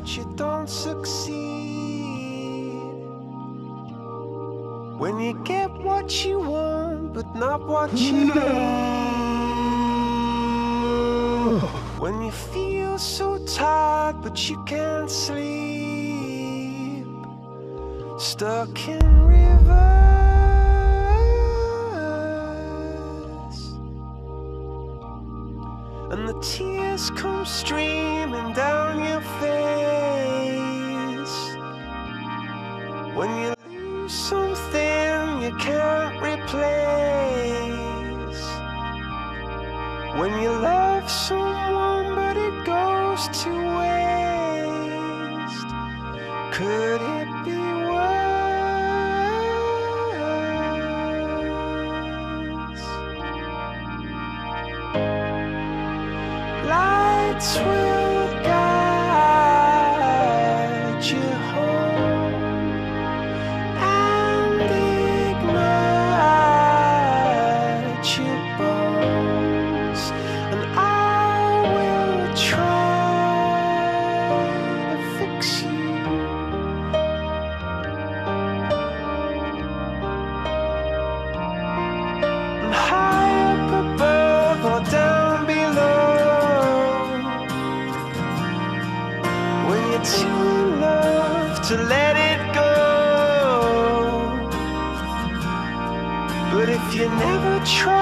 but you don't succeed. When you get what you want, but not what you need. When you feel so tired, but you can't sleep. Stuck in reverse. And the tears come streaming down your face. When you lose something you can't replace. When you love someone but it goes to waste. Could it be worse? Lights will guide you home and ignite your bones, and I will try to fix you. And high up above or down below, when you're too in love to let it go. But if you never try